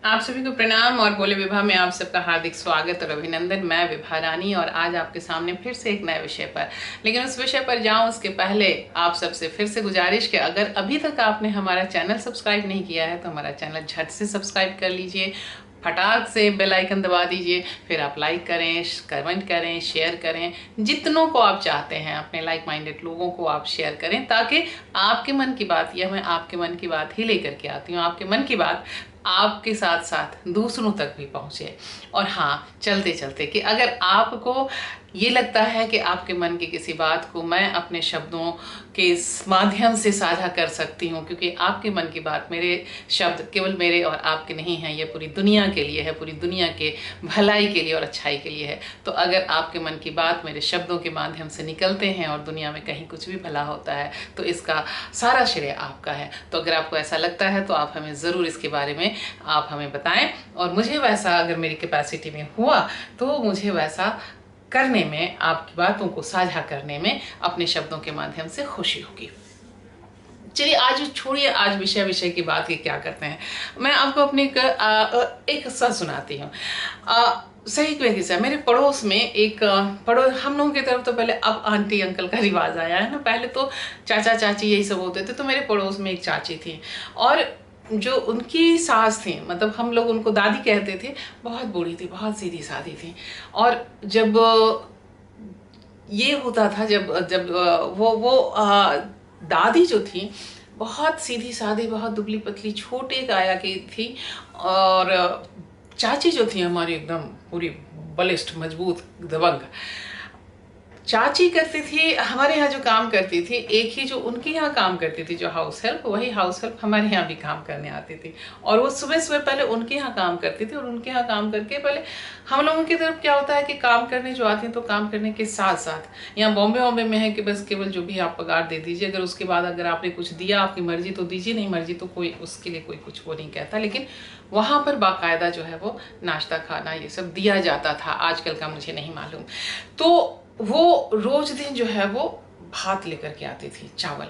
आप सभी को प्रणाम और बोले विभा में आप सबका हार्दिक स्वागत और अभिनंदन। मैं विभा रानी और आज आपके सामने फिर से एक नए विषय पर, लेकिन उस विषय पर जाऊं उसके पहले आप सबसे फिर से गुजारिश कि अगर अभी तक आपने हमारा चैनल सब्सक्राइब नहीं किया है तो हमारा चैनल झट से सब्सक्राइब कर लीजिए, फटाक से बेल आइकन दबा दीजिए, फिर आप लाइक करें, कमेंट करें, शेयर करें, जितनों को आप चाहते हैं अपने लाइक माइंडेड लोगों को आप शेयर करें, ताकि आपके मन की बात, यह मैं आपके मन की बात ही लेकर के आती हूँ, आपके मन की बात आपके साथ साथ दूसरों तक भी पहुँचे। और हाँ, चलते चलते कि अगर आपको ये लगता है कि आपके मन की किसी बात को मैं अपने शब्दों के माध्यम से साझा कर सकती हूँ, क्योंकि आपके मन की बात, मेरे शब्द केवल मेरे और आपके नहीं हैं, ये पूरी दुनिया के लिए है, पूरी दुनिया के भलाई के लिए और अच्छाई के लिए है। तो अगर आपके मन की बात मेरे शब्दों के माध्यम से निकलते हैं और दुनिया में कहीं कुछ भी भला होता है तो इसका सारा श्रेय आपका है। तो अगर आपको ऐसा लगता है तो आप हमें ज़रूर इसके बारे में आप हमें बताएं, और मुझे वैसा अगर मेरी कैपेसिटी में हुआ तो मुझे वैसा करने में, आपकी बातों को साझा करने में अपने शब्दों के माध्यम से खुशी होगी। चलिए आज छोड़िए, आज विषय की बात की क्या करते हैं। मैं आपको अपनी एक किस्सा सुनाती हूँ। सही में किस्सा, मेरे पड़ोस में एक हम लोगों की तरफ तो पहले अब आंटी अंकल का रिवाज आया है ना, पहले तो चाचा चाची यही सब होते थे। तो मेरे पड़ोस में एक चाची थी और जो उनकी सास थी, मतलब हम लोग उनको दादी कहते थे, बहुत बूढ़ी थी, बहुत सीधी सादी थी। और जब ये होता था, जब जब दादी जो थी बहुत सीधी सादी, बहुत दुबली पतली, छोटे काया की थी। और चाची जो थी हमारी एकदम पूरी बलिष्ठ, मजबूत, दबंग। चाची करती थी हमारे यहाँ जो काम करती थी, एक ही जो उनके यहाँ काम करती थी जो हाउस हेल्प, वही हाउस हेल्प हमारे यहाँ भी काम करने आती थी। और वो सुबह सुबह पहले उनके यहाँ काम करती थी और उनके यहाँ काम करके पहले हम लोगों की तरफ क्या होता है कि काम करने जो आती हैं तो काम करने के साथ साथ, यहाँ बॉम्बे में है कि बस केवल जो भी आप पगार दे दीजिए, अगर उसके बाद अगर आपने कुछ दिया, आपकी मर्जी तो दीजिए, नहीं मर्जी तो कोई उसके लिए कोई कुछ वो नहीं कहता। लेकिन वहाँ पर बाकायदा जो है वो नाश्ता खाना ये सब दिया जाता था, आजकल का मुझे नहीं मालूम। तो वो रोज दिन जो है वो भात लेकर के आती थी, चावल,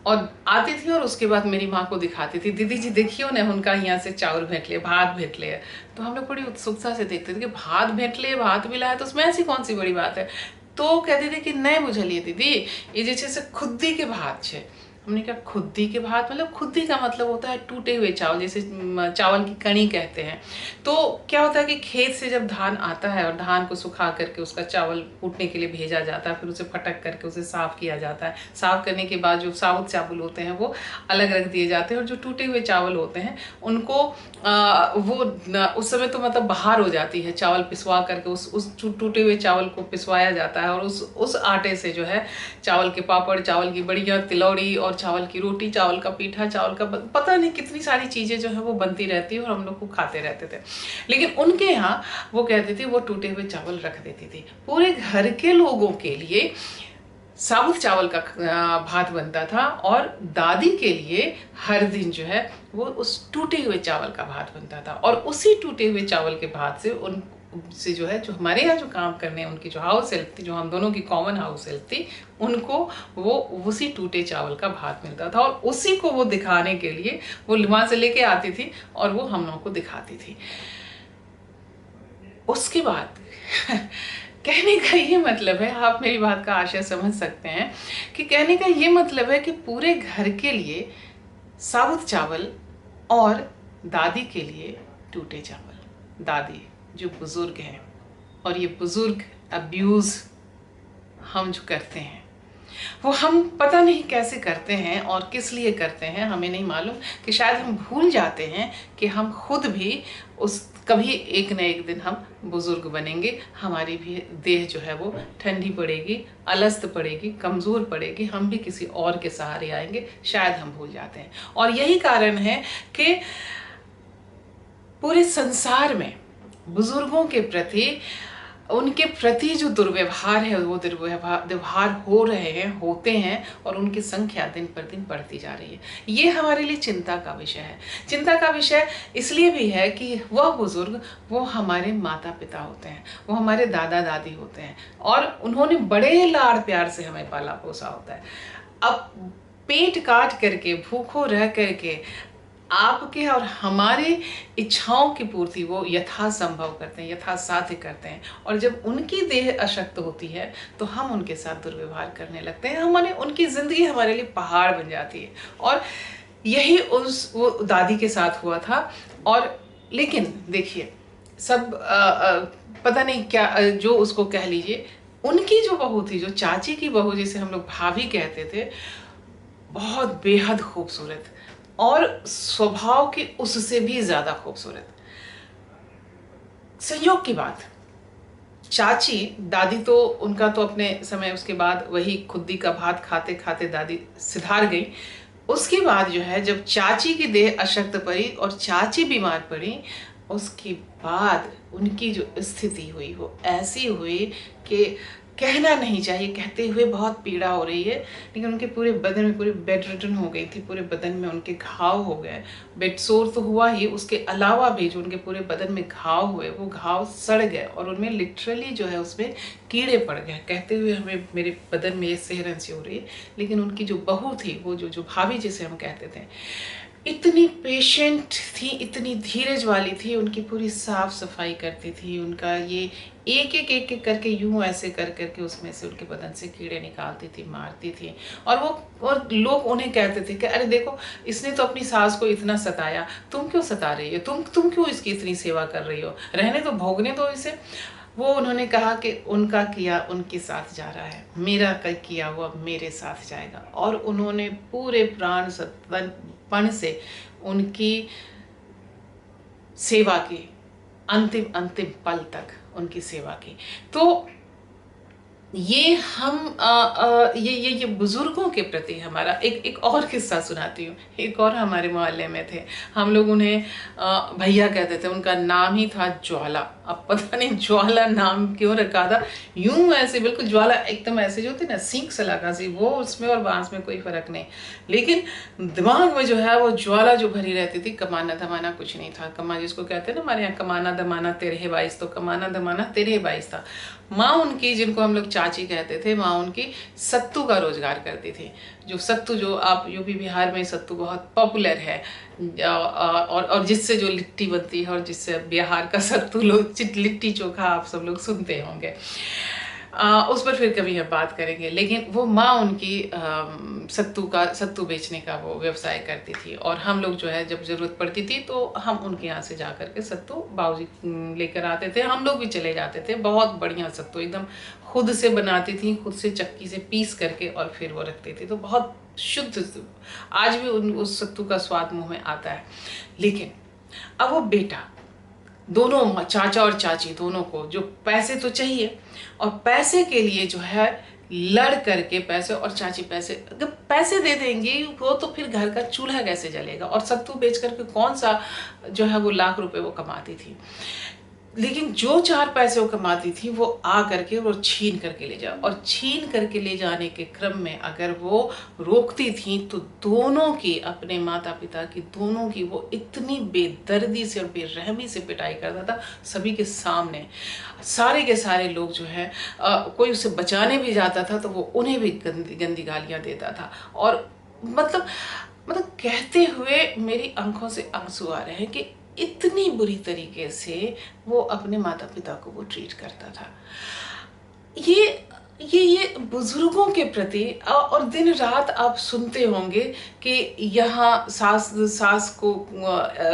और आती थी और उसके बाद मेरी माँ को दिखाती थी, दीदी जी देखियो ने उनका यहाँ से चावल भेंट ले, भात भेंट ले। तो हम लोग बड़ी उत्सुकता से देखते थे कि भात भेंट ले, भात मिला है तो उसमें ऐसी कौन सी बड़ी बात है। तो कहती थी कि नहीं बुझलिए दीदी, ये जैसे से खुद्दी के भात है। हमने कहा खुद्दी के भात मतलब, खुद्दी का मतलब होता है टूटे हुए चावल, जैसे चावल की कणी कहते हैं। तो क्या होता है कि खेत से जब धान आता है और धान को सुखा करके उसका चावल कूटने के लिए भेजा जाता है, फिर उसे फटक करके उसे साफ किया जाता है। साफ करने के बाद जो साबुत चावल होते हैं वो अलग रख दिए जाते हैं, और जो टूटे हुए चावल होते हैं उनको उस समय तो मतलब बाहर हो जाती है, चावल पिसवा करके उस टूटे हुए चावल को पिसवाया जाता है, और उस आटे से जो है चावल के पापड़, चावल की बड़ियाँ, तिलौड़ी, और चावल की रोटी, चावल का पीठा, चावल का पता नहीं कितनी सारी चीज़ें जो है वो बनती रहती है और हम लोग को खाते रहते थे। लेकिन उनके यहाँ वो कहती थी वो टूटे हुए चावल रख देती थी पूरे घर के लोगों के लिए। साबुत चावल का भात बनता था, और दादी के लिए हर दिन जो है वो उस टूटे हुए चावल का भात बनता था। और उसी टूटे हुए चावल के भात से उन से जो है, जो हमारे यहाँ जो काम करने, उनकी जो हाउस हेल्प थी, जो हम दोनों की कॉमन हाउस हेल्प थी, उनको वो उसी टूटे चावल का भात मिलता था। और उसी को वो दिखाने के लिए वो वहाँ से लेके आती थी और वो हम लोगों को दिखाती थी। उसके बाद कहने का ये मतलब है, आप मेरी बात का आशय समझ सकते हैं कि कहने का ये मतलब है कि पूरे घर के लिए साबुत चावल और दादी के लिए टूटे चावल। दादी जो बुजुर्ग हैं, और ये बुजुर्ग अब्यूज़ हम जो करते हैं वो हम पता नहीं कैसे करते हैं और किस लिए करते हैं, हमें नहीं मालूम, कि शायद हम भूल जाते हैं कि हम खुद भी उस कभी एक न एक दिन हम बुजुर्ग बनेंगे, हमारी भी देह जो है वो ठंडी पड़ेगी, अलस्त पड़ेगी, कमज़ोर पड़ेगी, हम भी किसी और के सहारे आएंगे, शायद हम भूल जाते हैं। और यही कारण है कि पूरे संसार में बुजुर्गों के प्रति, उनके प्रति जो दुर्व्यवहार है वो दुर्व्यवहार हो रहे हैं, होते हैं, और उनकी संख्या दिन पर दिन बढ़ती जा रही है। ये हमारे लिए चिंता का विषय है। चिंता का विषय इसलिए भी है कि वह बुजुर्ग वो हमारे माता पिता होते हैं, वो हमारे दादा दादी होते हैं, और उन्होंने बड़े लाड़ प्यार से हमें पाला पोसा होता है। अब पेट काट करके, भूखों रह करके आपके और हमारे इच्छाओं की पूर्ति वो यथासंभव करते हैं, यथासाध्य करते हैं। और जब उनकी देह अशक्त होती है तो हम उनके साथ दुर्व्यवहार करने लगते हैं, हमारे उनकी ज़िंदगी हमारे लिए पहाड़ बन जाती है। और यही वो दादी के साथ हुआ था। और लेकिन देखिए, सब पता नहीं क्या जो उसको कह लीजिए, उनकी जो बहू थी, जो चाची की बहू जिसे हम लोग भाभी कहते थे, बहुत बेहद खूबसूरत और स्वभाव की उससे भी ज्यादा खूबसूरत। संयोग की बात, चाची दादी तो उनका तो अपने समय, उसके बाद वही खुद्दी का भात खाते खाते दादी सिधार गई। उसके बाद जो है, जब चाची की देह अशक्त पड़ी और चाची बीमार पड़ी, उसके बाद उनकी जो स्थिति हुई वो ऐसी हुई कि कहना नहीं चाहिए, कहते हुए बहुत पीड़ा हो रही है। लेकिन उनके पूरे बदन में, पूरे बेड रिटर्न हो गई थी, पूरे बदन में उनके घाव हो गए। बेड सोर तो हुआ ही, उसके अलावा भी जो उनके पूरे बदन में घाव हुए, वो घाव सड़ गए और उनमें लिटरली जो है उसमें कीड़े पड़ गए। कहते हुए हमें, मेरे बदन में ये सेहरन सी हो रही है। लेकिन उनकी जो बहू थी, वो जो भाभी जिसे हम कहते थे, इतनी पेशेंट थी, इतनी धीरज वाली थी, उनकी पूरी साफ सफाई करती थी। उनका ये एक एक एक एक करके यूं ऐसे कर करके उसमें से, उनके बदन से कीड़े निकालती थी, मारती थी। और लोग उन्हें कहते थे कि अरे देखो, इसने तो अपनी सास को इतना सताया, तुम क्यों सता रही हो, तुम क्यों इसकी इतनी सेवा कर रही हो, रहने तो, भोगने दो इसे। वो उन्होंने कहा कि उनका किया उनके साथ जा रहा है, मेरा किया हुआ मेरे साथ जाएगा। और उन्होंने पूरे प्राण सत्पन से उनकी सेवा की, अंतिम अंतिम पल तक उनकी सेवा की। तो ये हम ये बुजुर्गों के प्रति हमारा एक और किस्सा सुनाती हूँ। एक और हमारे मोहल्ले में थे, हम लोग उन्हें भैया कहते थे। उनका नाम ही था ज्वाला। अब पता नहीं ज्वाला नाम क्यों रखा था, यूं ऐसे बिल्कुल ज्वाला, एकदम ऐसे जो होती ना सींग सलाखा सी, वो उसमें और बांस में कोई फर्क नहीं। लेकिन दिमाग में जो है वो ज्वाला जो भरी रहती थी। कमाना धमाना कुछ नहीं था। कमा जिसको कहते हैं ना हमारे यहाँ, कमाना धमाना तेरे बाईस, तो कमाना धमाना तेरे बाईस था। माँ उनकी, जिनको हम लोग चाची कहते थे, माँ उनकी सत्तू का रोजगार करती थी। जो सत्तू, जो आप यूपी बिहार में सत्तू बहुत पॉपुलर है, और जिससे जो लिट्टी बनती है, और जिससे बिहार का सत्तू लोग लिट्टी चोखा आप सब लोग सुनते होंगे। उस पर फिर कभी हम बात करेंगे। लेकिन वो माँ उनकी सत्तू बेचने का वो व्यवसाय करती थी। और हम लोग जो है, जब ज़रूरत पड़ती थी तो हम उनके यहाँ से जा कर के सत्तू बाबूजी लेकर आते थे, हम लोग भी चले जाते थे। बहुत बढ़िया सत्तू एकदम खुद से बनाती थी, खुद से चक्की से पीस करके और फिर वो रखती थी। तो बहुत शुद्ध, आज भी उस सत्तू का स्वाद मुँह में आता है। लेकिन अब वो बेटा, दोनों चाचा और चाची दोनों को जो पैसे तो चाहिए, और पैसे के लिए जो है लड़ करके पैसे, और चाची पैसे, अगर पैसे दे देंगी वो तो फिर घर का चूल्हा कैसे जलेगा। और सत्तू बेच करके कौन सा जो है वो लाख रुपए वो कमाती थी। लेकिन जो 4 पैसे वो कमाती थी, वो आ करके वो छीन करके ले जाओ। और छीन करके ले जाने के क्रम में अगर वो रोकती थी तो दोनों की, अपने माता पिता की दोनों की, वो इतनी बेदर्दी से और बेरहमी से पिटाई करता था, सभी के सामने। सारे के सारे लोग जो है, कोई उसे बचाने भी जाता था तो वो उन्हें भी गंदी गंदी गालियां देता था। और मतलब कहते हुए मेरी आंखों से आंसू आ रहे हैं कि इतनी बुरी तरीके से वो अपने माता पिता को वो ट्रीट करता था। ये बुजुर्गों के प्रति, और दिन रात आप सुनते होंगे कि यहाँ सास को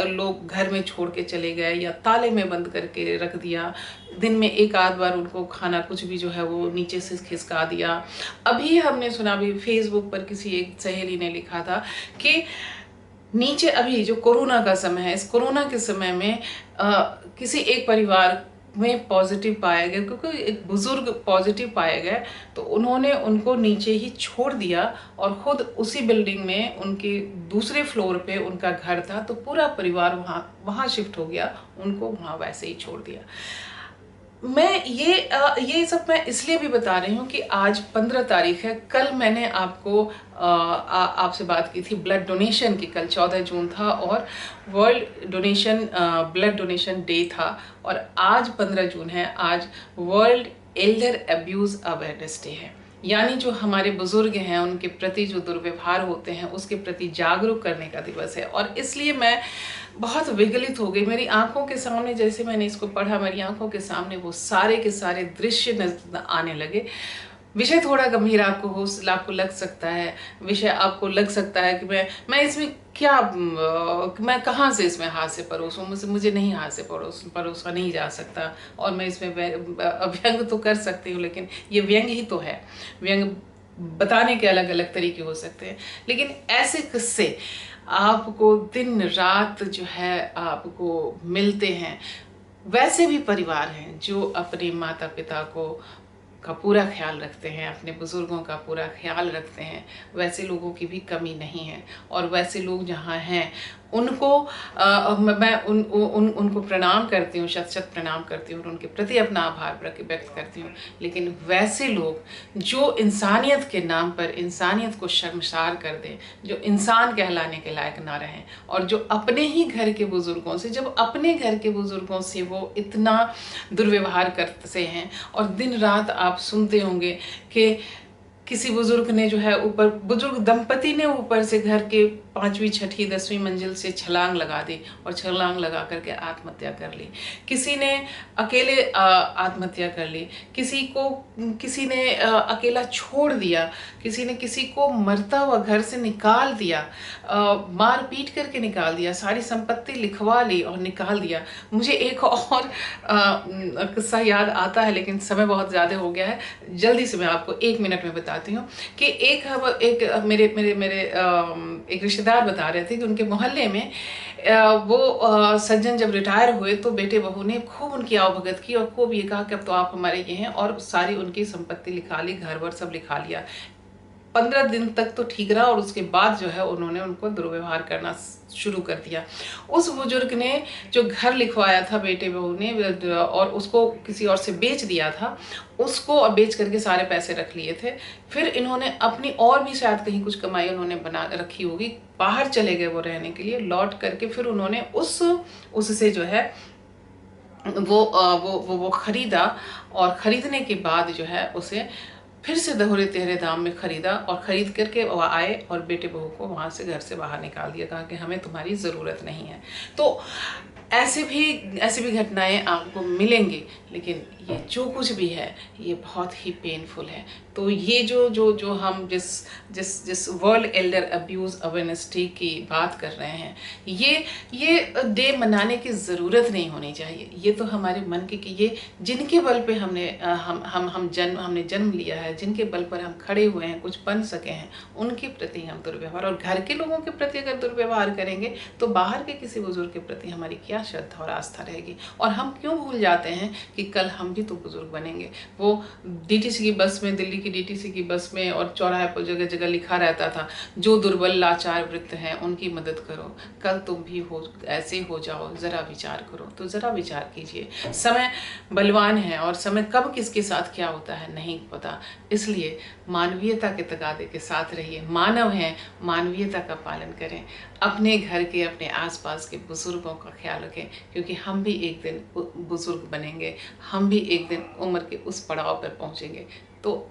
लोग घर में छोड़ के चले गए, या ताले में बंद करके रख दिया। दिन में एक आध बार उनको खाना कुछ भी जो है वो नीचे से खिसका दिया। अभी हमने सुना, भी फेसबुक पर किसी एक सहेली ने लिखा था कि नीचे, अभी जो कोरोना का समय है, इस कोरोना के समय में किसी एक परिवार में पॉजिटिव पाया गया, क्योंकि एक बुजुर्ग पॉजिटिव पाया गया, तो उन्होंने उनको नीचे ही छोड़ दिया और खुद उसी बिल्डिंग में, उनके दूसरे फ्लोर पे उनका घर था, तो पूरा परिवार वहाँ शिफ्ट हो गया, उनको वहाँ वैसे ही छोड़ दिया। मैं ये सब मैं इसलिए भी बता रही हूँ कि आज 15 तारीख है। कल मैंने आपको आपसे बात की थी ब्लड डोनेशन की। कल 14 जून था और वर्ल्ड ब्लड डोनेशन डे था। और आज 15 जून है, आज world Elder abuse awareness day है। यानी जो हमारे बुजुर्ग हैं उनके प्रति जो दुर्व्यवहार होते हैं उसके प्रति जागरूक करने का दिवस है। और इसलिए मैं बहुत विगलित हो गई। मेरी आंखों के सामने जैसे मैंने इसको पढ़ा, मेरी आंखों के सामने वो सारे के सारे दृश्य नजर आने लगे। विषय थोड़ा गंभीर आपको लग सकता है, विषय आपको लग सकता है कि मैं इसमें क्या मैं कहाँ से इसमें हाथ से परोसूं, मुझे नहीं हाथ से परोसा नहीं जा सकता। और मैं इसमें व्यंग तो कर सकती हूँ, लेकिन ये व्यंग ही तो है। व्यंग बताने के अलग अलग तरीके हो सकते हैं, लेकिन ऐसे किस्से आपको दिन रात जो है आपको मिलते हैं। वैसे भी परिवार हैं जो अपने माता पिता का पूरा ख्याल रखते हैं, अपने बुजुर्गों का पूरा ख्याल रखते हैं। वैसे लोगों की भी कमी नहीं है। और वैसे लोग जहाँ हैं उनको मैं उनको प्रणाम करती हूँ, शत शत प्रणाम करती हूँ और उनके प्रति अपना आभार व्यक्त करती हूँ। लेकिन वैसे लोग जो इंसानियत के नाम पर इंसानियत को शर्मसार कर दें, जो इंसान कहलाने के लायक ना रहें, और जो अपने ही घर के बुजुर्गों से, जब अपने घर के बुजुर्गों से वो इतना दुर्व्यवहार करते हैं। और दिन रात आप सुनते होंगे कि किसी बुजुर्ग ने जो है बुजुर्ग दंपति ने ऊपर से घर के 5वीं 6ठी 10वीं मंजिल से छलांग लगा दी और छलांग लगा करके आत्महत्या कर ली। किसी ने अकेले आत्महत्या कर ली, किसी ने अकेला छोड़ दिया, किसी ने किसी को मरता हुआ घर से निकाल दिया, मार पीट करके निकाल दिया, सारी संपत्ति लिखवा ली और निकाल दिया। मुझे एक और किस्सा याद आता है, लेकिन समय बहुत ज़्यादा हो गया है, जल्दी से मैं आपको 1 मिनट में बताती हूँ कि एक मेरे मेरे मेरे एक रिश्तेदार बता रहे थे कि उनके मोहल्ले में वो सज्जन जब रिटायर हुए तो बेटे बहू ने खूब उनकी आवभगत की और खूब ये कहा कि अब तो आप हमारे ये हैं, और सारी उनकी संपत्ति लिखा ली, घर वर सब लिखा लिया। 15 दिन तक तो ठीक रहा और उसके बाद जो है उन्होंने उनको दुर्व्यवहार करना शुरू कर दिया। उस बुजुर्ग ने जो घर लिखवाया था बेटे बहू ने और उसको किसी और से बेच दिया था, उसको बेच करके सारे पैसे रख लिए थे। फिर इन्होंने अपनी और भी शायद कहीं कुछ कमाई उन्होंने बना रखी होगी, बाहर चले गए वो रहने के लिए। लौट करके फिर उन्होंने उससे जो है वो खरीदा, और खरीदने के बाद जो है उसे फिर से दोहरे तेहरे दाम में खरीदा, और खरीद करके वो आए और बेटे बहू को वहाँ से घर से बाहर निकाल दिया, कहा कि हमें तुम्हारी ज़रूरत नहीं है। तो ऐसे भी घटनाएं आपको मिलेंगी, लेकिन ये जो कुछ भी है ये बहुत ही पेनफुल है। तो ये जो हम जिस world Elder abuse awareness day की बात कर रहे हैं, ये डे मनाने की ज़रूरत नहीं होनी चाहिए। ये तो हमारे मन के कि ये जिनके बल पे हमने जन्म लिया है, जिनके बल पर हम खड़े हुए हैं, कुछ बन सके हैं, उनके प्रति हम दुर्व्यवहार, और घर के लोगों के प्रति अगर दुर्व्यवहार करेंगे तो बाहर के किसी बुजुर्ग के प्रति हमारी क्या श्रद्धा और आस्था रहेगी। और हम क्यों भूल जाते हैं कि कल हम भी तो बुजुर्ग बनेंगे। वो डीटीसी की बस में, दिल्ली की डीटीसी की बस में और चौराहे पर जगह जगह लिखा रहता था, जो दुर्बल लाचार वृद्ध हैं उनकी मदद करो, कल तुम भी ऐसे हो जाओ, जरा विचार करो। तो जरा विचार कीजिए। समय बलवान है और समय कब किसके साथ क्या होता है नहीं पता। इसलिए मानवीयता के तकादे के साथ रहिए। मानव हैं, मानवीयता का पालन करें। अपने घर के, अपने आसपास के बुजुर्गों का ख्याल रखें, क्योंकि हम भी एक दिन बुजुर्ग बनेंगे, हम भी एक दिन उम्र के उस पड़ाव पर पहुंचेंगे। तो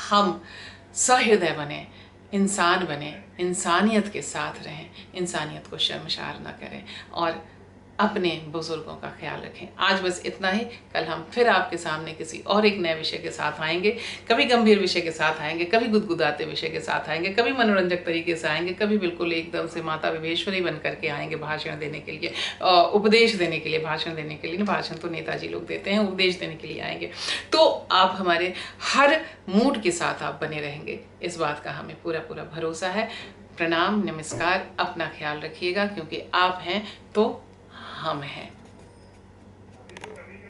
हम सहृदय बने, इंसान बने, इंसानियत के साथ रहें, इंसानियत को शर्मसार न करें और अपने बुजुर्गों का ख्याल रखें। आज बस इतना ही। कल हम फिर आपके सामने किसी और एक नए विषय के साथ आएंगे। कभी गंभीर विषय के साथ आएंगे, कभी गुदगुदाते विषय के साथ आएंगे, कभी मनोरंजक तरीके से आएंगे, कभी बिल्कुल एकदम से माता विभेश्वरी बन करके आएंगे भाषण देने के लिए, उपदेश देने के लिए। भाषण देने के लिए ना, भाषण तो नेताजी लोग देते हैं, उपदेश देने के लिए आएंगे। तो आप हमारे हर मूड के साथ आप बने रहेंगे, इस बात का हमें पूरा भरोसा है। प्रणाम, नमस्कार। अपना ख्याल रखिएगा, क्योंकि आप हैं तो हम हैं।